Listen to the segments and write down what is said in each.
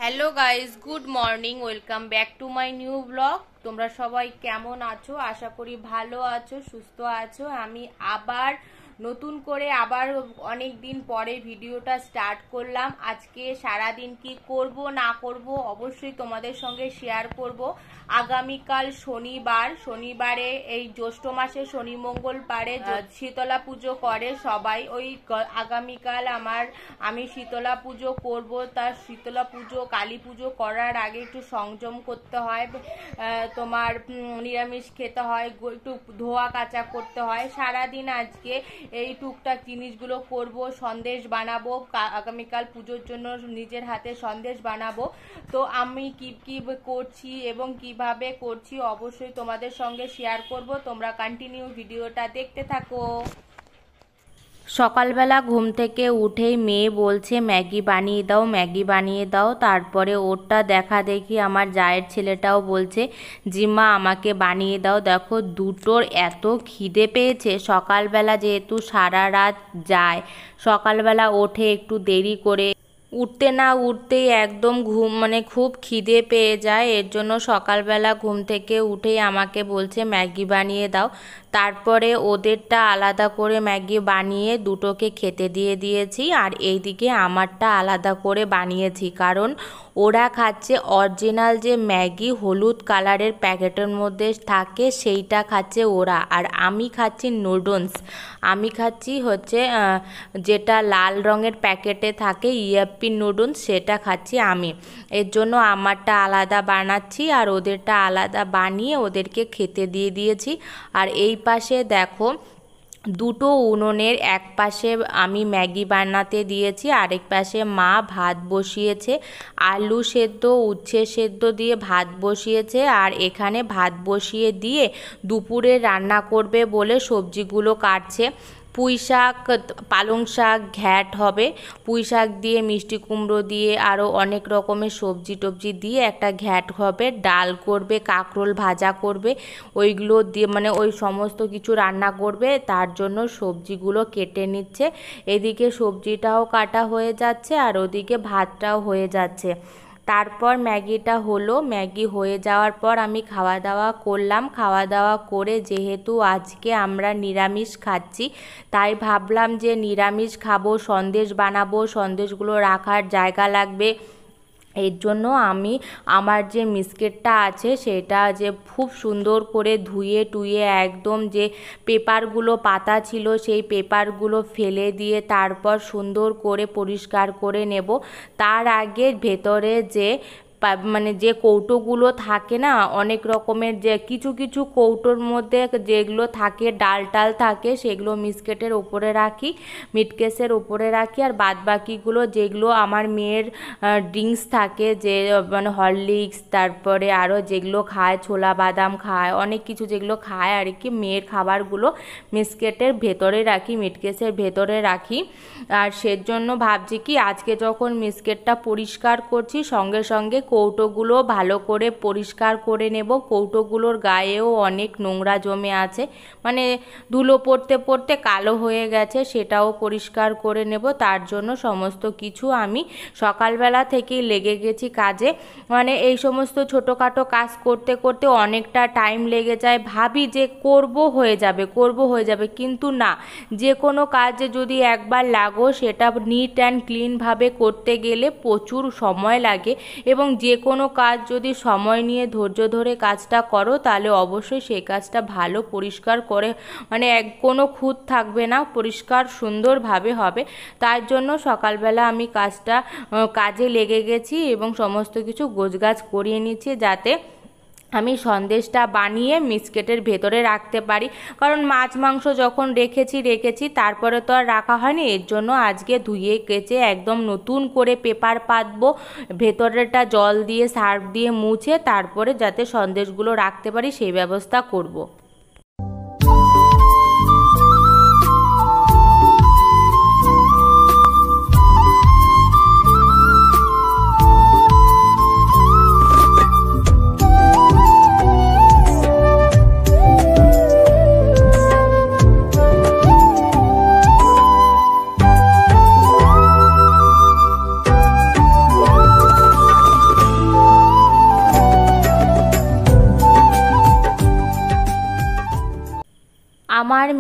Hello guys, good morning, welcome back to my new blog. তোমরা সবাই কেমন আছো? আশা করি ভালো আছো, সুস্থ আছো। আমি আবার নতুন করে অনেক দিন পরে ভিডিওটা স্টার্ট করলাম। আজকে সারাদিন কি করব না করব অবশ্যই তোমাদের সঙ্গে শেয়ার করব। আগামীকাল শনিবারে এই জ্যৈষ্ঠ মাসে শনি মঙ্গল পারে শীতলা পুজো করে সবাই। ওই আগামীকাল আমি শীতলা পুজো করব। তার শীতলা পুজো কালী পুজো করার আগে একটু সংযম করতে হয়, তোমার নিরামিষ খেতে হয়, একটু ধোয়া কাচা করতে হয়। সারাদিন আজকে এই টুকটাক জিনিসগুলো করব। সন্দেশ বানাবো আগামীকাল পুজোর জন্য, নিজের হাতে সন্দেশ বানাবো। তো আমি কি করছি এবং কিভাবে করছি অবশ্যই তোমাদের সঙ্গে শেয়ার করব। তোমরা কন্টিনিউ ভিডিওটা দেখতে থাকো। সকালবেলা ঘুম থেকে উঠেই মেয়ে বলছে ম্যাগি বানিয়ে দাও, ম্যাগি বানিয়ে দাও। তারপরে ওরটা দেখা দেখি আমার জায়ের ছেলেটাও বলছে জিম্মা আমাকে বানিয়ে দাও। দেখো দুটোর এত খিদে পেয়েছে। সকালবেলা যেহেতু সারা রাত যায়, সকালবেলা ওঠে একটু দেরি করে, উঠতে না উঠতেই একদম খুব খিদে পেয়ে যায়। এর জন্য সকালবেলা ঘুম থেকে উঠেই আমাকে বলছে ম্যাগি বানিয়ে দাও। তারপরে ওদেরটা আলাদা করে ম্যাগি বানিয়ে দুটোকে খেতে দিয়ে দিয়েছি, আর এইদিকে আমারটা আলাদা করে বানিয়েছি। কারণ ওরা খাচ্ছে অরিজিনাল যে ম্যাগি হলুদ কালারের প্যাকেটের মধ্যে থাকে সেইটা খাচ্ছে ওরা, আর আমি খাচ্ছি নুডলস। আমি খাচ্ছি হচ্ছে যেটা লাল রঙের প্যাকেটে থাকে ইয়াপ্পি নুডলস, সেটা খাচ্ছি আমি। এর জন্য আমারটা আলাদা বানাচ্ছি আর ওদেরটা আলাদা বানিয়ে ওদেরকে খেতে দিয়ে দিয়েছি। আর এই পাশে দেখো দুটো উনুনের এক পাশে আমি ম্যাগি বানাতে দিয়েছি, আরেক পাশে মা ভাত বসিয়েছে। আলু সেদ্ধ উচ্ছে সেদ্ধ দিয়ে ভাত বসিয়েছে, আর এখানে ভাত বসিয়ে দিয়ে দুপুরে রান্না করবে বলে সবজিগুলো কাটছে। পুঁই শাক, পালং শাক ঘ্যাট হবে, পুঁই শাক দিয়ে মিষ্টি কুমড়ো দিয়ে আরও অনেক রকমের সবজি টবজি দিয়ে একটা ঘ্যাট হবে। ডাল করবে, কাঁকরোল ভাজা করবে, ওইগুলো দিয়ে ওই সমস্ত কিছু রান্না করবে। তার জন্য সবজিগুলো কেটে নিচ্ছে। এদিকে সবজিটাও কাটা হয়ে যাচ্ছে আর ওদিকে ভাতটাও হয়ে যাচ্ছে। তারপর ম্যাগিটা হলো, ম্যাগি হয়ে যাওয়ার পর আমি খাওয়া দাওয়া করলাম। খাওয়া দাওয়া করে যেহেতু আজকে আমরা নিরামিষ খাচ্ছি, তাই ভাবলাম যে নিরামিষ খাবো, সন্দেশ বানাবো, সন্দেশগুলো রাখার জায়গা লাগবে। এর জন্য আমি আমার যে মিস্কেটটা আছে সেটা যে খুব সুন্দর করে ধুয়ে টুয়ে একদম যে পেপারগুলো পাতা ছিল সেই পেপারগুলো ফেলে দিয়ে তারপর সুন্দর করে পরিষ্কার করে নেব। তার আগে ভেতরে যে যে কৌটোগুলো থাকে না, অনেক রকমের যে কিছু কিছু কৌটোর মধ্যে যেগুলো থাকে ডাল টাল থাকে, সেগুলো মিস্কেটের ওপরে রাখি, মিটকেসের ওপরে রাখি। আর বাদ বাকিগুলো যেগুলো আমার মেয়ের ড্রিঙ্কস থাকে, যে হরলিক্স, তারপরে আরও যেগুলো খায়, ছোলা বাদাম খায়, অনেক কিছু যেগুলো খায় আর কি, মেয়ের খাবারগুলো মিস্কেটের ভেতরে রাখি, মিটকেসের ভেতরে রাখি। আর সেজন্য ভাবছি কি আজকে যখন মিস্কেটটা পরিষ্কার করছি, সঙ্গে সঙ্গে কৌটোগুলো ভালো করে পরিষ্কার করে নেব। কৌটোগুলোর গায়েও অনেক নোংরা জমে আছে, ধুলো পড়তে পড়তে কালো হয়ে গেছে, সেটাও পরিষ্কার করে নেব। তার জন্য সমস্ত কিছু আমি সকালবেলা থেকেই লেগে গেছি কাজে। এই সমস্ত ছোটোখাটো কাজ করতে করতে অনেকটা টাইম লেগে যায়। ভাবি যে করব হয়ে যাবে, কিন্তু না, যে কোনো কাজে যদি একবার লাগো সেটা নিট অ্যান্ড ক্লিনভাবে করতে গেলে প্রচুর সময় লাগে, এবং যে কোনো কাজ যদি সময় নিয়ে ধৈর্য ধরে কাজটা করো তাহলে অবশ্যই সেই কাজটা ভালো পরিষ্কার করে কোনো খুঁত থাকবে না, পরিষ্কার সুন্দরভাবে হবে। তার জন্য সকালবেলা আমি কাজে লেগে গেছি এবং সমস্ত কিছু গোছগাছ করিয়ে নিচ্ছি যাতে আমি সন্দেশটা বানিয়ে মিস্কেটের ভেতরে রাখতে পারি। কারণ মাছ মাংস যখন রেখেছি তারপরে তো আর রাখা হয়নি। এর জন্য আজকে ধুয়ে কেচে একদম নতুন করে পেপার পাতবো, ভেতরেটা জল দিয়ে সার্ফ দিয়ে মুছে তারপরে যাতে সন্দেশগুলো রাখতে পারি সেই ব্যবস্থা করব।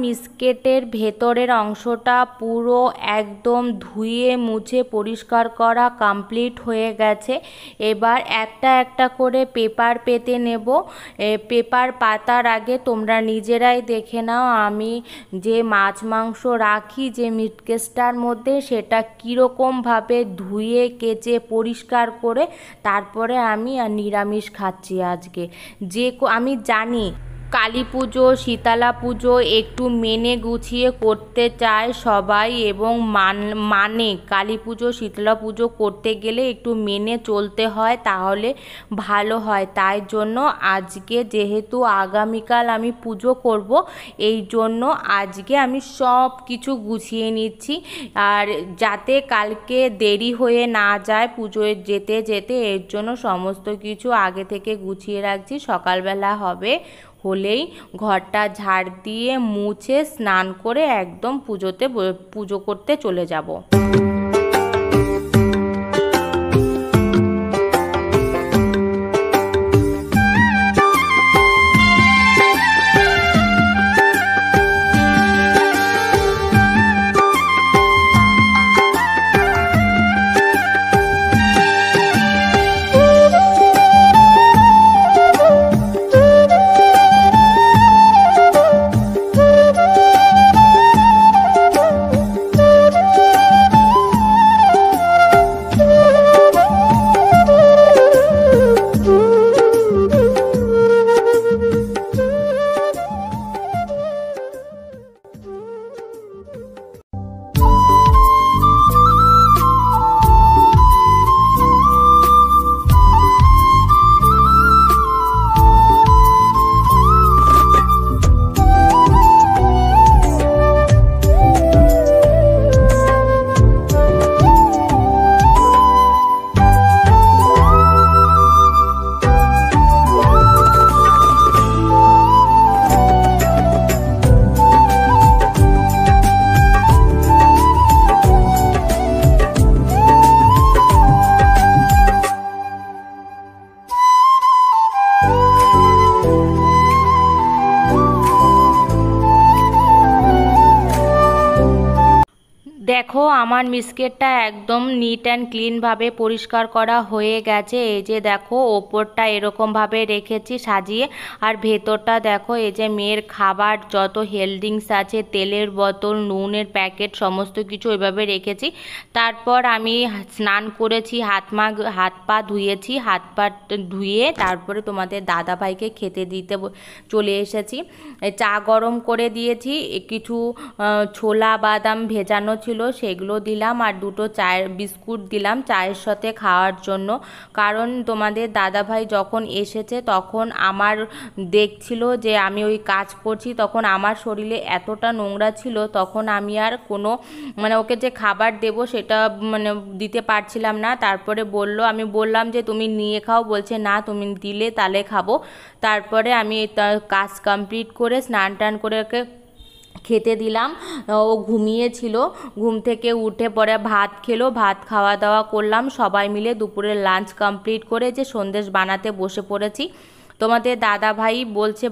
মিস্কেটের ভেতরের অংশটা পুরো একদম ধুয়ে মুছে পরিষ্কার করা কমপ্লিট হয়ে গেছে। এবার একটা একটা করে পেপার পেতে নেব। পেপার পাতার আগে তোমরা নিজেরাই দেখে নাও আমি যে মাছ মাংস রাখি যে মিটকেসটার মধ্যে সেটা কীরকমভাবে ধুয়ে কেচে পরিষ্কার করে তারপরে আমি নিরামিষ খাচ্ছি আজকে। আমি জানি কালী পুজো শীতলা পুজো একটু মেনে গুছিয়ে করতে চায় সবাই, এবং মানে কালী পুজো শীতলা পুজো করতে গেলে একটু মেনে চলতে হয়, তাহলে ভালো হয়। তাই জন্য আজকে যেহেতু আগামীকাল আমি পুজো করব, এই জন্য আজকে আমি সব কিছু গুছিয়ে নিচ্ছি, আর যাতে কালকে দেরি হয়ে না যায় পুজোয় যেতে যেতে, এর জন্য সমস্ত কিছু আগে থেকে গুছিয়ে রাখছি। সকালবেলা হলেই ঘরটা ঝাড় দিয়ে মুছে স্নান করে একদম পুজো করতে চলে যাব। দেখো আমার মিস্কেটটা একদম নিট অ্যান্ড ক্লিনভাবে পরিষ্কার করা হয়ে গেছে। এই যে দেখো ওপরটা এরকমভাবে রেখেছি সাজিয়ে, আর ভেতরটা দেখো এই যে মেয়ের খাবার যত হেলথ আছে, তেলের বোতল, নুনের প্যাকেট সমস্ত কিছু ওইভাবে রেখেছি। তারপর আমি স্নান করেছি, হাত পা ধুয়েছি, হাত পা ধুয়ে তারপরে তোমাদের দাদাভাইকে খেতে দিতে চলে এসেছি। চা গরম করে দিয়েছি, কিছু ছোলা বাদাম ভেজানো ছিল সেগুলো দিলাম, আর দুটো চায়ের বিস্কুট দিলাম চায়ের সাথে খাওয়ার জন্য। কারণ তোমাদের দাদাভাই যখন এসেছে তখন আমার দেখছিল যে আমি ওই কাজ করছি, তখন আমার শরীরে এতটা নোংরা ছিল, তখন আমি আর কোনো ওকে যে খাবার দেব সেটা দিতে পারছিলাম না। তারপরে আমি বললাম যে তুমি নিয়ে খাও, বলছে না তুমি দিলে তাহলে খাবো। তারপরে আমি কাজ কমপ্লিট করে স্নান টান করে ওকে খেতে দিলাম। ও ঘুমিয়েছিল, ঘুম থেকে উঠে পরে ভাত খেলো, ভাত খাওয়া দাওয়া করলাম সবাই মিলে। দুপুরের লাঞ্চ কমপ্লিট করে যে সন্দেশ বানাতে বসে পড়েছি। তোমাদের দাদাভাই বলছে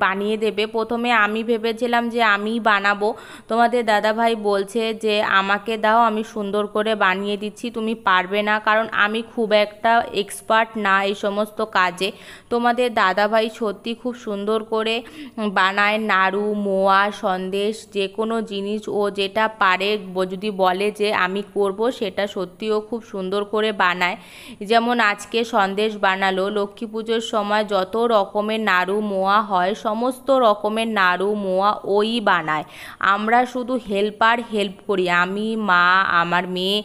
বানিয়ে দেবে। প্রথমে আমি ভেবেছিলাম যে আমিই বানাবো, তোমাদের দাদাভাই বলছে যে আমাকে দাও, আমি সুন্দর করে বানিয়ে দিচ্ছি, তুমি পারবে না, কারণ আমি খুব একটা এক্সপার্ট না এই সমস্ত কাজে। তোমাদের দাদাভাই সত্যি খুব সুন্দর করে বানায়, নাড়ু, মোয়া, সন্দেশ, যে কোনো জিনিস ও যেটা পারে যদি বলে যে আমি করব, সেটা সত্যিও খুব সুন্দর করে বানায়। যেমন আজকে সন্দেশ বানালো। লক্ষ্মী পুজোর সময় যত রকমের নাড়ু মোয়া হয় সমস্ত রকমের নাড়ু মোয়া ওই বানায়, আমরা শুধু হেল্প করি। আমি, মা, আমার মেয়ে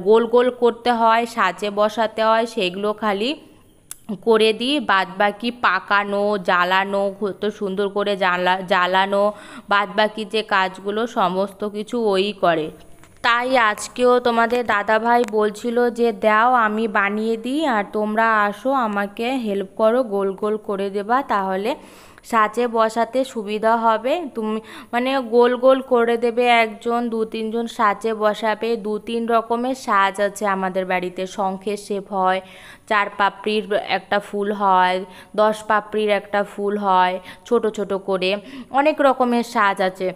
গোল গোল করতে হয়, সাজে বসাতে হয়, সেগুলো খালি করে দিই। বাদবাকি পাকানো, জ্বালানো, কত সুন্দর করে জ্বালানো, বাদবাকি যে কাজগুলো সমস্ত কিছু ওই করে। তাই আজকেও তোমাদের দাদাভাই বলছিল যে দাও আমি বানিয়ে দিই, আর তোমরা আসো আমাকে হেল্প করো, গোল গোল করে দেবা, তাহলে সাঁচে বসাতে সুবিধা হবে। তুমি মানে গোল গোল করে দেবে, একজন 2-3 জন সাঁচে বসাবে। 2-3 রকমের সাজ আছে আমাদের বাড়িতে। শঙ্খের শেপ হয়, 4 পাপড়ির একটা ফুল হয়, 10 পাপড়ির একটা ফুল হয়, ছোট ছোট করে অনেক রকমের সাজ আছে।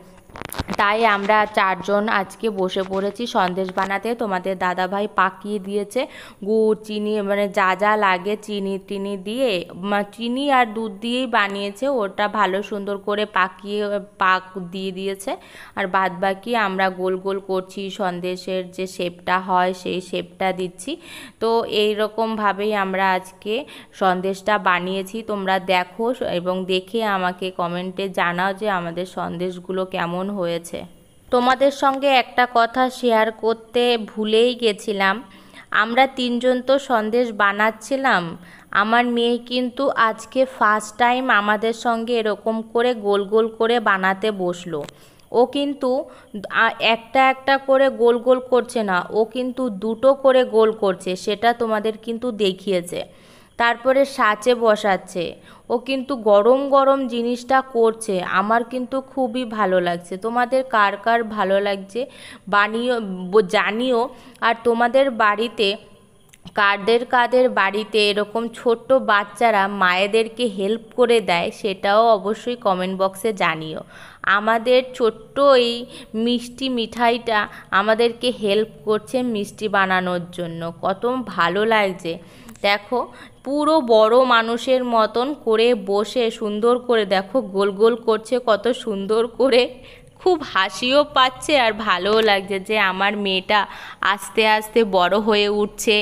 তাই আমরা 4 জন আজকে বসে পড়েছি সন্দেশ বানাতে। তোমাদের দাদাভাই পাকিয়ে দিয়েছে গুড় চিনি, মানে যা যা লাগে চিনি টিনি দিয়ে, চিনি আর দুধ দিয়েই বানিয়েছে। ওটা ভালো সুন্দর করে পাকিয়ে পাক দিয়ে দিয়েছে। আর বাদ বাকি আমরা গোল গোল করছি, সন্দেশের যে শেপটা হয় সেই শেপটা দিচ্ছি। তো এই রকমভাবেই আমরা আজকে সন্দেশটা বানিয়েছি। তোমরা দেখো এবং দেখে আমাকে কমেন্টে জানাও যে আমাদের সন্দেশগুলো কেমন হয়েছে। তোমাদের সঙ্গে একটা কথা শেয়ার করতে ভুলেই গেছিলাম। আমরা 3 জন তো সন্দেশ বানাচ্ছিলাম। আমার মেয়ে কিন্তু আজকে ফার্স্ট টাইম আমাদের সঙ্গে এরকম করে গোল গোল করে বানাতে বসলো। ও কিন্তু একটা একটা করে গোল গোল করছে না, ও কিন্তু 2টো করে গোল করছে, সেটা তোমাদের কিন্তু দেখিয়েছে। তারপরে সাঁচে বসাচ্ছে। ও কিন্তু গরম গরম জিনিসটা করছে, আমার কিন্তু খুবই ভালো লাগছে। তোমাদের কার কার ভালো লাগছে বানিও, জানিও। আর তোমাদের বাড়িতে কাদের কাদের বাড়িতে এরকম ছোট্ট বাচ্চারা মায়েদেরকে হেল্প করে দেয় সেটাও অবশ্যই কমেন্ট বক্সে জানিও। আমাদের ছোট্ট এই মিষ্টি মিঠাইটা আমাদেরকে হেল্প করছে মিষ্টি বানানোর জন্য, কত ভালো লাগছে। দেখো পুরো বড় মানুষের মতন করে বসে সুন্দর করে দেখো গোল গোল করছে কত সুন্দর করে। খুব হাসিও পাচ্ছে আর ভালোও লাগছে যে আমার মেয়েটা আস্তে আস্তে বড় হয়ে উঠছে,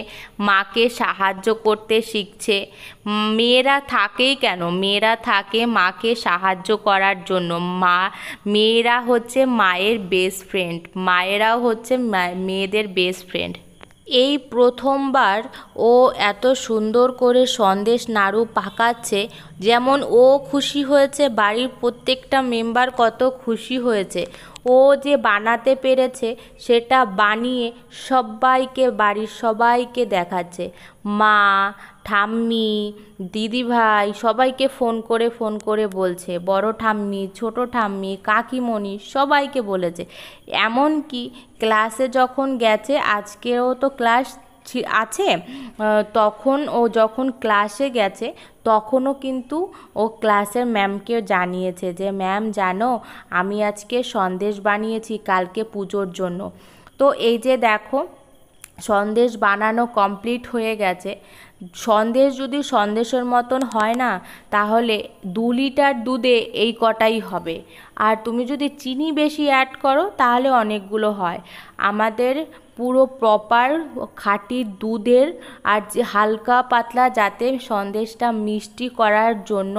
মাকে সাহায্য করতে শিখছে। মেয়েরা থাকেই কেন, মেয়েরা থাকে মাকে সাহায্য করার জন্য। মেয়েরা হচ্ছে মায়ের বেস্ট ফ্রেন্ড, মায়েরাও হচ্ছে মেয়েদের বেস্ট ফ্রেন্ড। এই প্রথমবার ও এত সুন্দর করে সন্দেশ নাড়ু পাকাচ্ছে। যেমন ও খুশি হয়েছে, বাড়ির প্রত্যেকটা মেম্বার কত খুশি হয়েছে। ও যে বানাতে পেরেছে সেটা বানিয়ে সবাইকে, বাড়ির সবাইকে দেখাচ্ছে। মা, ঠাম্মি, দিদিভাই সবাইকে ফোন করে বলছে। বড় ঠাম্মি, ছোট ঠাম্মি, কাকিমণি সবাইকে বলেছে। এমনকি ক্লাসে যখন গেছে, আজকেও তো ক্লাস আছে, তখন ও যখন ক্লাসে গেছে তখনও কিন্তু ও ক্লাসের ম্যামকে জানিয়েছে যে ম্যাম জানো আমি আজকে সন্দেশ বানিয়েছি কালকে পুজোর জন্য। তো এই যে দেখো সন্দেশ বানানো কমপ্লিট হয়ে গেছে। সন্দেশ যদি সন্দেশের মতন হয় না, তাহলে 2 লিটার দুধে এই কটাই হবে। আর তুমি যদি চিনি বেশি অ্যাড করো তাহলে অনেকগুলো হয়। আমাদের পুরো প্রপার খাঁটি দুধের আর যে হালকা পাতলা যাতে সন্দেশটা মিষ্টি করার জন্য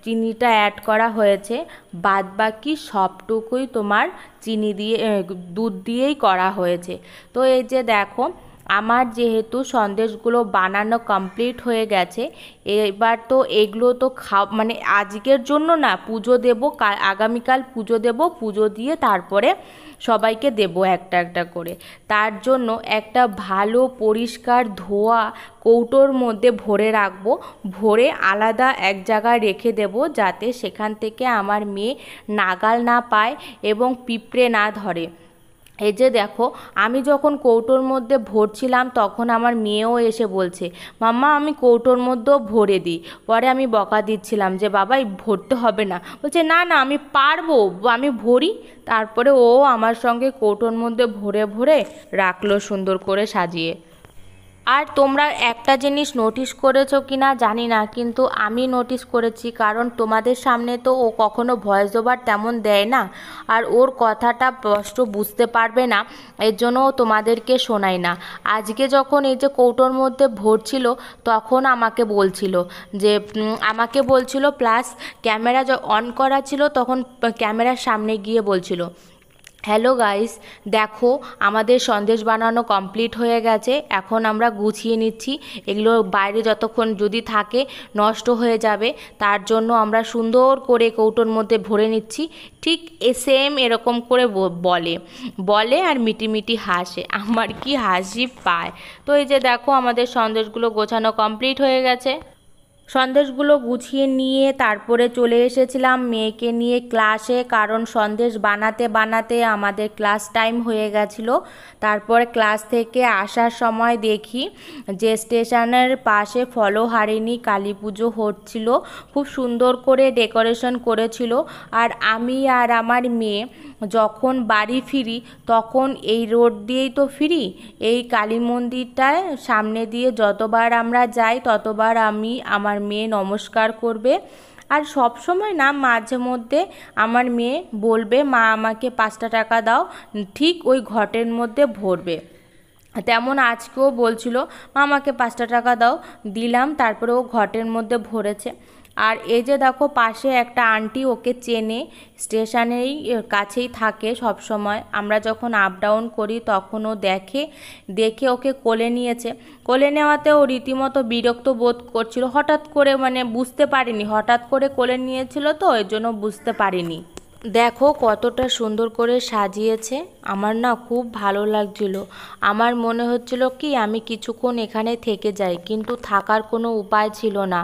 চিনিটা অ্যাড করা হয়েছে। বাদবাকি সবটুকুই তোমার চিনি দিয়ে দুধ দিয়েই করা হয়েছে। তো এই যে দেখো আমার যেহেতু সন্দেশগুলো বানানো কমপ্লিট হয়ে গেছে, এবার তো এগুলো তো মানে আজকের জন্য না, পুজো দেবো, আগামীকাল পুজো দেবো, পুজো দিয়ে তারপরে সবাইকে দেবো একটা একটা করে। তার জন্য একটা ভালো পরিষ্কার ধোয়া কৌটোর মধ্যে ভরে রাখবো, ভরে আলাদা এক জায়গায় রেখে দেবো যাতে সেখান থেকে আমার মেয়ে নাগাল না পায় এবং পিঁপড়ে না ধরে। এই যে দেখো আমি যখন কৌটোর মধ্যে ভরছিলাম তখন আমার মেয়েও এসে বলছে মাম্মা আমি কৌটোর মধ্যেও ভরে দিই। পরে আমি বকা দিচ্ছিলাম যে বাবা ভরতে হবে না, বলছে না না আমি পারবো, আমি ভরি। তারপরে ও আমার সঙ্গে কৌটোর মধ্যে ভরে ভরে রাখলো সুন্দর করে সাজিয়ে। আর তোমরা একটা জিনিস নোটিস করেছো কি না জানি না, কিন্তু আমি নোটিস করেছি, কারণ তোমাদের সামনে তো ও কখনো ভয়েস ওভার তেমন দেয় না, আর ওর কথাটা স্পষ্ট বুঝতে পারবে না, এর জন্য তোমাদেরকে শোনায় না। আজকে যখন এই যে কৌটোর মধ্যে ভরছিল তখন আমাকে বলছিল প্লাস ক্যামেরা অন করা ছিল তখন ক্যামেরার সামনে গিয়ে বলছিল হ্যালো গাইস, দেখো আমাদের সন্দেশ বানানো কমপ্লিট হয়ে গেছে, এখন আমরা গুছিয়ে নিচ্ছি। এগুলো বাইরে যতক্ষণ যদি থাকে নষ্ট হয়ে যাবে, তার জন্য আমরা সুন্দর করে কৌটোর মধ্যে ভরে নিচ্ছি। ঠিক সেম এরকম করে বলে আর মিটি হাসে। আমার কি হাসি পায়। তো এই যে দেখো আমাদের সন্দেশগুলো গোছানো কমপ্লিট হয়ে গেছে। সন্দেশগুলো গুছিয়ে নিয়ে তারপরে চলে এসেছিলাম মেয়েকে নিয়ে ক্লাসে, কারণ সন্দেশ বানাতে বানাতে আমাদের ক্লাস টাইম হয়ে গেছিলো। তারপর ক্লাস থেকে আসার সময় দেখি যে স্টেশনের পাশে ফলহারিণী কালী পুজো হচ্ছিল, খুব সুন্দর করে ডেকোরেশন করেছিল। আর আমি আর আমার মেয়ে যখন বাড়ি ফিরি তখন এই রোড দিয়েই তো ফিরি, এই কালী মন্দিরটায় সামনে দিয়ে যতবার আমরা যাই ততবার আমি আমার মেয়ে নমস্কার করবে। আর সব সময় না, মাঝে মধ্যে আমার মেয়ে বলবে মা আমাকে 5টা টাকা দাও, ঠিক ওই ঘটের মধ্যে ভরবে। তেমন আজকেও বলছিল মা আমাকে 5টা টাকা দাও, দিলাম, তারপরে ও ঘটের মধ্যে ভরেছে। আর এই যে দেখো পাশে একটা আন্টি, ওকে চেনে, স্টেশনেই কাছেই থাকে সব সময়, আমরা যখন আপ ডাউন করি তখন ও দেখে ওকে কোলে নিয়েছে। কোলে নেওয়াতে ও রীতিমতো বিরক্ত বোধ করছিল, হঠাৎ করে মানে বুঝতে পারিনি, হঠাৎ করে কোলে নিয়েছিল তো এর জন্য বুঝতে পারিনি। দেখো কতটা সুন্দর করে সাজিয়েছে, আমার না খুব ভালো লাগছিল। আমার মনে হচ্ছিল কি আমি কিছুক্ষণ এখানে থেকে যাই, কিন্তু থাকার কোনো উপায় ছিল না।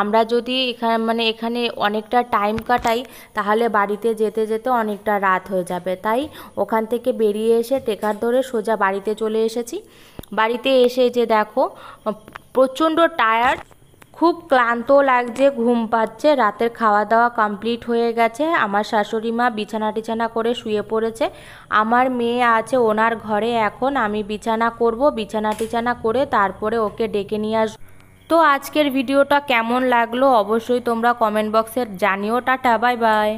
আমরা যদি এখানে অনেকটা টাইম কাটাই তাহলে বাড়িতে যেতে যেতে অনেকটা রাত হয়ে যাবে, তাই ওখান থেকে বেরিয়ে এসে ট্রেকার ধরে সোজা বাড়িতে চলে এসেছি। বাড়িতে এসে যে দেখো প্রচণ্ড টায়ার্ড, খুব ক্লান্ত লাগছে, ঘুম পাচ্ছে। রাতের খাওয়া দাওয়া কমপ্লিট হয়ে গেছে, আমার শাশুড়ি মা বিছানা টিছানা করে শুয়ে পড়েছে, আমার মেয়ে আছে ওনার ঘরে। এখন আমি বিছানা করব, বিছানা টিছানা করে তারপরে ওকে ডেকে নিয়ে আসবো। তো আজকের ভিডিওটা কেমন লাগলো অবশ্যই তোমরা কমেন্ট বক্সে জানিও। Tata, bye bye.